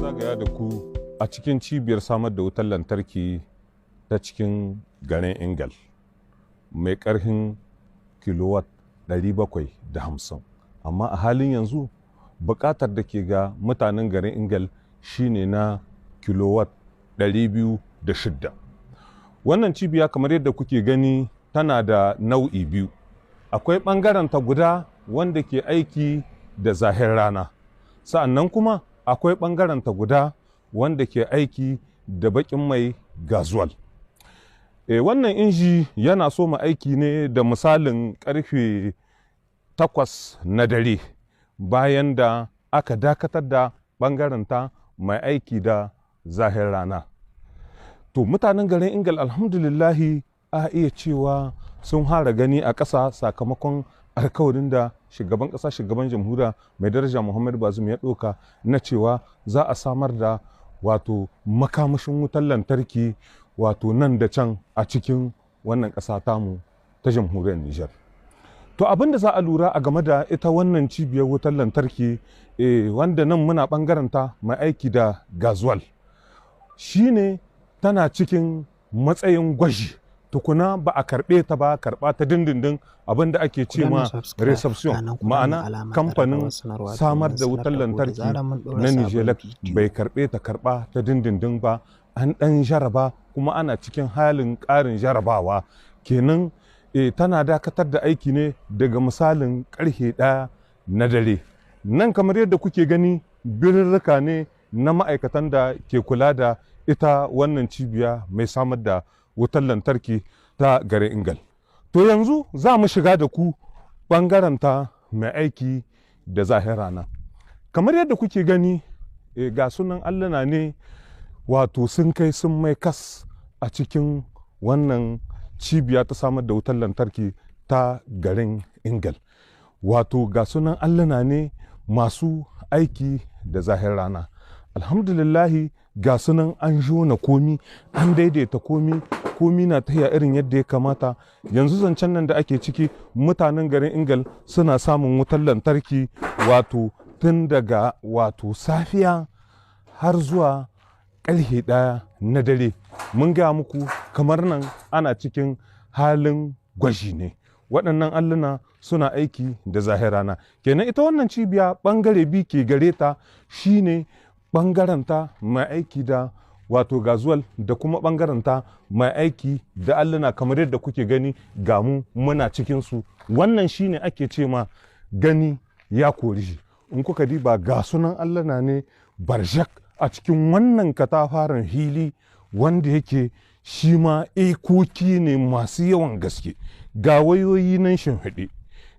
zagaya da ku a cikin cibiyar samar da wutar lantarki ta cikin garin Ingal mai ƙarfin kilowatt 750, amma a halin yanzu buƙatar da ke ga mutanen garin Ingal shine na kilowatt 206. Wannan cibiya kamar yadda kuke gani tana da nau'i biyu. Akwai ɓangaren ta guda wanda ke aiki da zahir rana, sa'annan kuma akwai ɓangaren ta guda wanda ke aiki da baƙin mai gazuwal. Wannan inji yana so mu aiki ne da misalin ƙarfe 8 na dare, bayan da aka dakatar da ɓangaren ta mai aiki da zahir rana. To mutanen garin Ingal alhamdulillahi a iya cewa sun fara gani a ƙasa sakamakon alkawarin da shugaban ƙasa, shugaban jamhuriya mai daraja Muhammadu Bazum ya ɗauka na cewa za a samar da wato makamashin wutar lantarki wato nan da can a cikin wannan ƙasa tamu ta jamhuriyar Nijar. To abin da za a lura a game da ita wannan cibiyar wutar lantarki wanda nan muna ɓangaren ta mai aiki da gazuwal shine tana cikin matsayin gwaji, tukuna ba a karɓe ta ba, karɓa ta dindindin, abin da ake ce ma reception, ma'ana kamfanin samar da wutar lantarki na Nijelek bai karɓe ta karɓa ta dindindin ba, an ɗan jaraba kuma ana cikin halin ƙarin jarabawa. Kenan tana dakatar da aiki ne daga misalin ƙarfe 1 na dare. Nan kamar yadda kuke gani birrika ne na ma'aikatan da ke kula da ita wannan cibiya mai samar da wutar lantarki ta garin Ingal. To yanzu za mu shiga da ku ɓangaren ta mai aiki da zahir rana. Kamar yadda kuke gani ga sunan alluna ne wato sun kai sun mai kas a cikin wannan cibiya ta samar da wutar lantarki ta garin Ingal. Wato ga sunan alluna ne masu aiki da zahir rana. Alhamdulillahi ga sunan an jona komi, an daidaita komi na tafiya irin yadda ya kamata. Yanzu zancen nan da ake ciki mutanen garin Ingal suna samun wutar lantarki wato tun daga wato safiya har zuwa ƙarfe 1 na dare. Mun gaya muku kamar nan ana cikin halin gwaji ne, waɗannan alluna suna aiki da zahir rana. Kenan ita wannan cibiya ɓangare biyu ke gare ta, shine ɓangaren ta mai aiki da wato gazuwal da kuma ɓangaren ta mai aiki da alluna kamar yadda kuke gani ga mu muna cikin su. Wannan shine ake ce ma gani ya kori. In kuka diba ga sunan alluna ne barjak a cikin wannan katafaren hili wanda yake shi ma ekoki ne masu yawan gaske. Ga wayoyi nan shimfiɗe,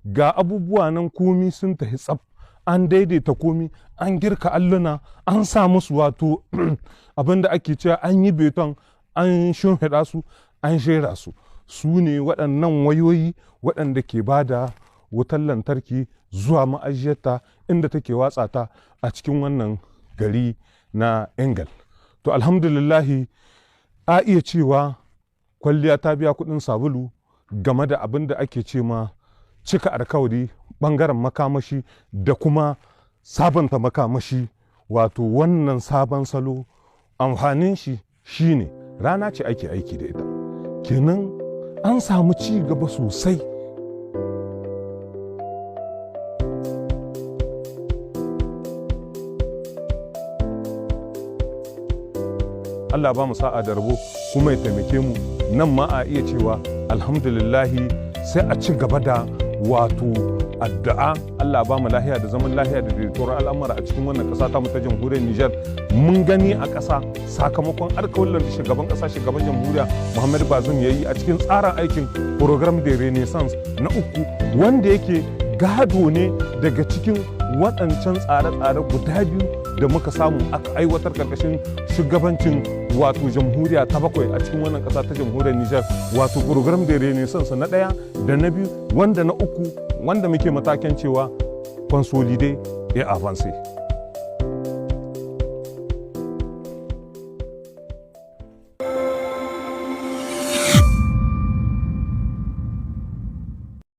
ga abubuwa nan komi sun tafi tsaf, an daidaita komi, an girka alluna, an sa musu wato abin da ake cewa an yi beton, an shimfiɗa su, an shera su. Su ne waɗannan wayoyi waɗanda ke ba da wutar lantarki zuwa ma'ajiyarta inda take watsa ta a cikin wannan gari na Ingal. To alhamdulillahi a iya cewa kwalliya ta biya kuɗin sabulu game da abin da ake ce ma cika alkawari ɓangaren makamashi da kuma sabanta makamashi. Wato wannan sabon salo amfanin shi shine rana ce ake aiki da ita, kenan an samu ci gaba sosai. Allah ba mu sa'a da rabo kuma ya taimake mu. Nan ma a iya cewa alhamdulillahi sai a ci gaba da wato addu'a. Allah ba mu lahiya da zaman lahiya da daidaituwar al'amura a cikin wannan ƙasa ta mu ta jamhuriyar Nijar. Mun gani a ƙasa sakamakon alƙawarin da shugaban ƙasa, shugaban jamhuriya Muhammadu Bazum ya yi a cikin tsarin aikin program de renaissance na 3 wanda yake gado ne daga cikin waɗancan tsare-tsare guda biyu da muka samu aka aiwatar ƙarƙashin shugabancin wato jamhuriya ta 7 a cikin wannan ƙasa ta jamhuriyar Nijar, wato program de renaissance na 1 da na 2 wanda na 3 wanda muke matakin cewa consolide et avancer.